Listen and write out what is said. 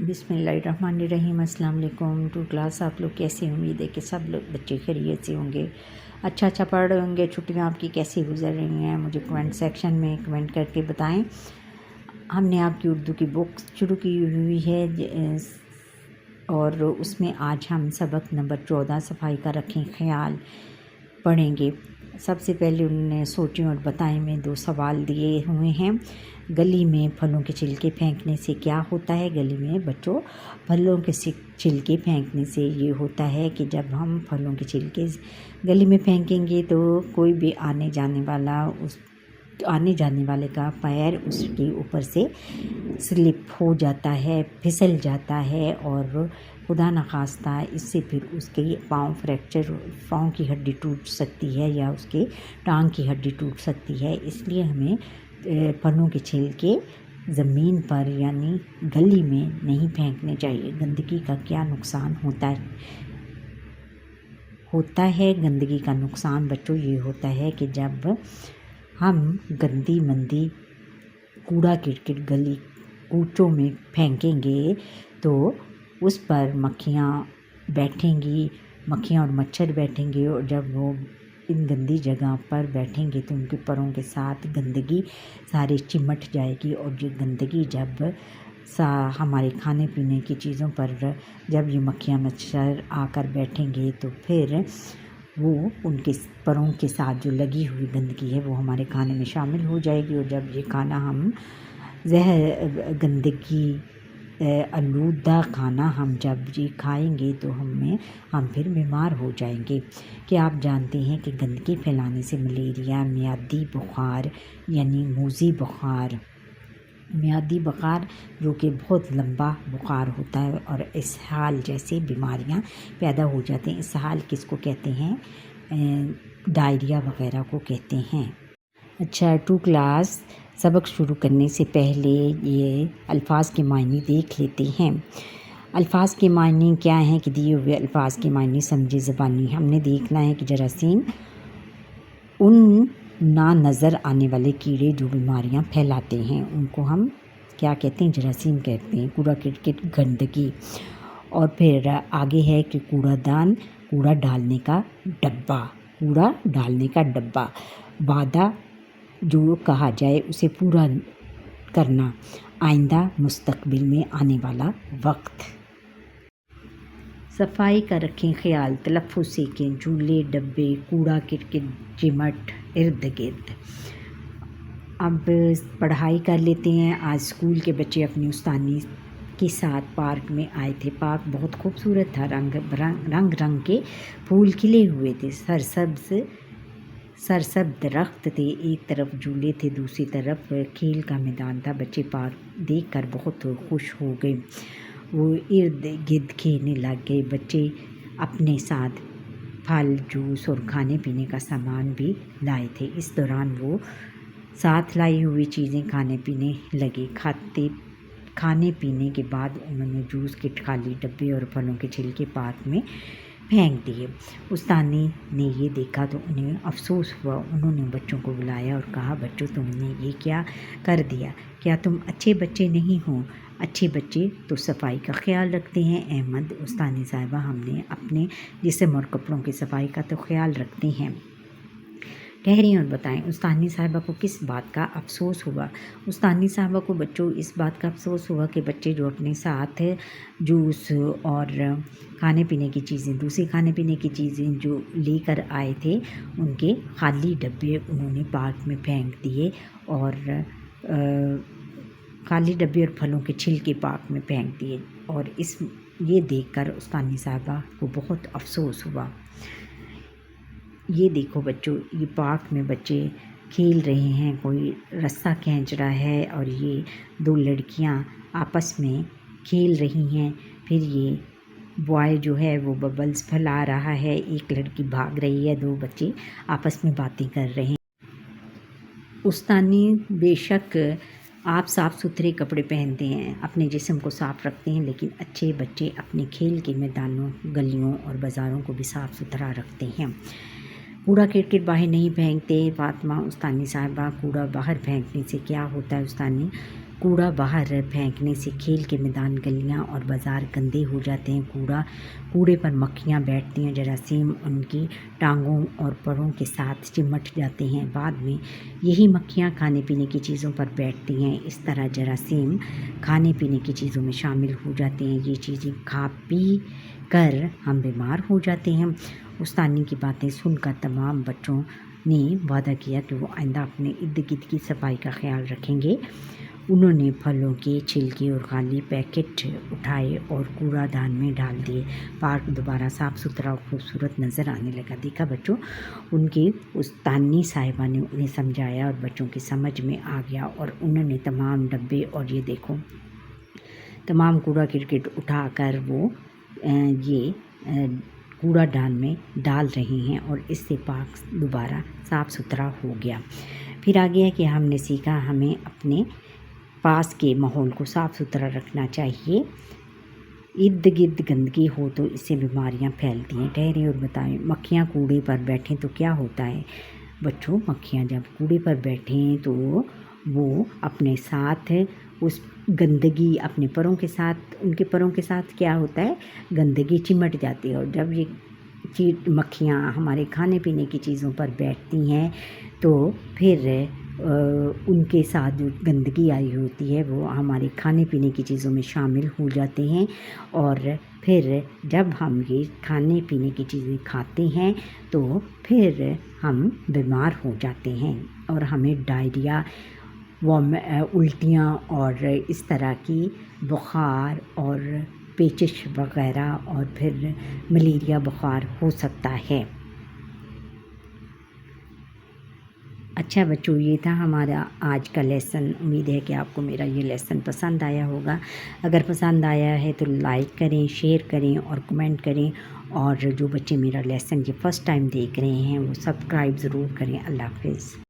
بسم اللہ الرحمن الرحیم۔ السلام علیکم ٹو کلاس، آپ لوگ کیسے؟ امید ہے کہ سب لوگ بچے خیریت سے ہوں گے، اچھا پڑھ رہے ہوں گے۔ چھٹیاں آپ کی کیسی گزر رہی ہیں مجھے کمنٹ سیکشن میں کمنٹ کر کے بتائیں۔ ہم نے آپ کی اردو کی بک شروع کی ہوئی ہے اور اس میں آج ہم سبق نمبر 14 صفائی کا رکھیں خیال پڑھیں گے۔ سب سے پہلے انہوں نے سوچیں اور بتائیں میں 2 سوال دیے ہوئے ہیں۔ گلی میں پھلوں کے چھلکے پھینکنے سے کیا ہوتا ہے؟ گلی میں بچوں پھلوں کے چھلکے پھینکنے سے یہ ہوتا ہے کہ جب ہم پھلوں کے چھلکے گلی میں پھینکیں گے تو کوئی بھی آنے جانے والے کا پیر اس کے اوپر سے سلپ ہو جاتا ہے، پھسل جاتا ہے اور خدا نخواستہ اس سے پھر اس کے پاؤں کی ہڈی ٹوٹ سکتی ہے یا اس کے ٹانگ کی ہڈی ٹوٹ سکتی ہے۔ اس لیے ہمیں پھلوں کے چھلکے زمین پر یعنی گلی میں نہیں پھینکنے چاہیے۔ گندگی کا کیا نقصان ہوتا ہے گندگی کا نقصان بچوں یہ ہوتا ہے کہ جب ہم گندی مندی کوڑا کرکٹ گلی کوچوں میں پھینکیں گے تو اس پر مکھیاں بیٹھیں گی، مکھیاں اور مچھر بیٹھیں گے، اور جب وہ ان گندی جگہ پر بیٹھیں گے تو ان کے پروں کے ساتھ گندگی ساری چمٹ جائے گی، اور یہ گندگی جب ہمارے کھانے پینے کی چیزوں پر جب یہ مکھیاں مچھر آ کر بیٹھیں گے تو پھر وہ ان کے پروں کے ساتھ جو لگی ہوئی گندگی ہے وہ ہمارے کھانے میں شامل ہو جائے گی، اور جب یہ کھانا ہم گندگی آلودہ کھانا ہم جب یہ کھائیں گے تو ہم پھر بیمار ہو جائیں گے۔ کیا آپ جانتے ہیں کہ گندگی پھیلانے سے ملیریا، معدی بخار یعنی موذی بخار، معدی بخار جو کہ بہت لمبا بخار ہوتا ہے، اور اسہال جیسے بیماریاں پیدا ہو جاتے ہیں۔ اسہال کس کو کہتے ہیں؟ ڈائریا وغیرہ کو کہتے ہیں۔ اچھا ٹو کلاس، سبق شروع کرنے سے پہلے یہ الفاظ کے معنی دیکھ لیتے ہیں۔ الفاظ کے معنی کیا ہیں کہ دیے ہوئے الفاظ کے معنی سمجھے زبانی۔ ہم نے دیکھنا ہے کہ جراثیم ان نہ نظر آنے والے کیڑے جو بیماریاں پھیلاتے ہیں ان کو ہم کیا کہتے ہیں؟ جراثیم کہتے ہیں۔ کوڑا کرکٹ گندگی، اور پھر آگے ہے کہ کوڑا دان کوڑا ڈالنے کا ڈبہ، وعدہ جو کہا جائے اسے پورا کرنا، آئندہ مستقبل میں آنے والا وقت۔ صفائی کا رکھیں خیال، تلفظ سیکھیں، جھولے ڈبے کوڑا کرکٹ چمٹ ارد گرد۔ اب پڑھائی کر لیتے ہیں۔ آج اسکول کے بچے اپنی استانی کے ساتھ پارک میں آئے تھے۔ پارک بہت خوبصورت تھا، رنگ کے پھول کھلے ہوئے تھے، سرسبز درخت تھے، ایک طرف جھولے تھے دوسری طرف کھیل کا میدان تھا۔ بچے پارک دیکھ کر بہت خوش ہو گئے، وہ ارد گرد کھیلنے لگ گئے۔ بچے اپنے ساتھ پھل، جوس اور کھانے پینے کا سامان بھی لائے تھے۔ اس دوران وہ ساتھ لائی ہوئی چیزیں کھانے پینے لگے۔ کھانے پینے کے بعد انہوں نے جوس کے خالی ڈبے اور پھلوں کے چھلکے پارک میں پھینک دیے۔ استانی نے یہ دیکھا تو انہیں افسوس ہوا۔ انہوں نے بچوں کو بلایا اور کہا، بچوں تم نے یہ کیا کر دیا؟ کیا تم اچھے بچے نہیں ہو؟ اچھے بچے تو صفائی کا خیال رکھتے ہیں احمد۔ استانی صاحبہ ہم نے اپنے جسم اور کپڑوں کی صفائی کا تو خیال رکھتے ہیں، ٹھہریں اور بتائیں۔ استانی صاحبہ کو کس بات کا افسوس ہوا؟ استانی صاحبہ کو بچوں اس بات کا افسوس ہوا کہ بچے جو اپنے ساتھ جوس اور کھانے پینے کی چیزیں، دوسری کھانے پینے کی چیزیں جو لے کر آئے تھے ان کے خالی ڈبے انہوں نے پارک میں پھینک دیے، اور خالی ڈبے اور پھلوں کے چھلکے پارک میں پھینک دیے، اور یہ دیکھ کر استانی صاحبہ کو بہت افسوس ہوا۔ یہ دیکھو بچوں، یہ پارک میں بچے کھیل رہے ہیں، کوئی رسہ کھینچ رہا ہے اور یہ 2 لڑکیاں آپس میں کھیل رہی ہیں۔ پھر یہ بوائے جو ہے وہ ببلز پھیلا رہا ہے، ایک لڑکی بھاگ رہی ہے، 2 بچے آپس میں باتیں کر رہے ہیں۔ استانی بے شک آپ صاف ستھرے کپڑے پہنتے ہیں، اپنے جسم کو صاف رکھتے ہیں، لیکن اچھے بچے اپنے کھیل کے میدانوں، گلیوں اور بازاروں کو بھی صاف ستھرا رکھتے ہیں۔ کوڑا کرکٹ باہر نہیں پھینکتے فاطمہ۔ استانی صاحبہ کوڑا باہر پھینکنے سے کیا ہوتا ہے؟ استانی کوڑا باہر پھینکنے سے کھیل کے میدان، گلیاں اور بازار گندے ہو جاتے ہیں۔ کوڑے پر مکھیاں بیٹھتی ہیں، جراثیم ان کی ٹانگوں اور پروں کے ساتھ چمٹ جاتے ہیں۔ بعد میں یہی مکھیاں کھانے پینے کی چیزوں پر بیٹھتی ہیں۔ اس طرح جراثیم کھانے پینے کی چیزوں میں شامل ہو جاتے ہیں۔ یہ چیزیں کھا پی کر ہم بیمار ہو جاتے ہیں۔ استانی کی باتیں سن کر تمام بچوں نے وعدہ کیا کہ وہ آئندہ اپنے ارد گرد کی صفائی کا خیال رکھیں گے۔ انہوں نے پھلوں کے چھلکے اور خالی پیکٹ اٹھائے اور کوڑا دان میں ڈال دیے۔ پارک دوبارہ صاف ستھرا اور خوبصورت نظر آنے لگا۔ دیکھا بچوں، ان کی استانی صاحبہ نے انہیں سمجھایا اور بچوں کی سمجھ میں آ گیا، اور انہوں نے تمام ڈبے اور یہ دیکھو تمام کوڑا کرکٹ اٹھا کر وہ یہ کوڑا دان میں ڈال رہے ہیں، اور اس سے پارک دوبارہ صاف ستھرا ہو گیا۔ پھر آگے ہے کہ ہم نے سیکھا ہمیں اپنے پاس کے ماحول کو صاف ستھرا رکھنا چاہیے۔ ارد گرد گندگی ہو تو اس سے بیماریاں پھیلتی ہیں۔ ٹھہریں اور بتائیں، مکھیاں کوڑے پر بیٹھیں تو کیا ہوتا ہے؟ بچوں، مکھیاں جب کوڑے پر بیٹھیں تو وہ اپنے ساتھ اس گندگی اپنے پروں کے ساتھ، ان کے پروں کے ساتھ کیا ہوتا ہے، گندگی چمٹ جاتی ہے، اور جب یہ مکھیاں ہمارے کھانے پینے کی چیزوں پر بیٹھتی ہیں تو پھر ان کے ساتھ جو گندگی آئی ہوتی ہے وہ ہمارے کھانے پینے کی چیزوں میں شامل ہو جاتے ہیں، اور پھر جب ہم یہ کھانے پینے کی چیزیں کھاتے ہیں تو پھر ہم بیمار ہو جاتے ہیں، اور ہمیں ڈائریا، الٹیاں اور اس طرح کی بخار اور پیچش وغیرہ، اور پھر ملیریا بخار ہو سکتا ہے۔ اچھا بچوں، یہ تھا ہمارا آج کا لیسن۔ امید ہے کہ آپ کو میرا یہ لیسن پسند آیا ہوگا۔ اگر پسند آیا ہے تو لائک کریں، شیئر کریں اور کمنٹ کریں، اور جو بچے میرا لیسن یہ فرسٹ ٹائم دیکھ رہے ہیں وہ سبسکرائب ضرور کریں۔ اللہ حافظ۔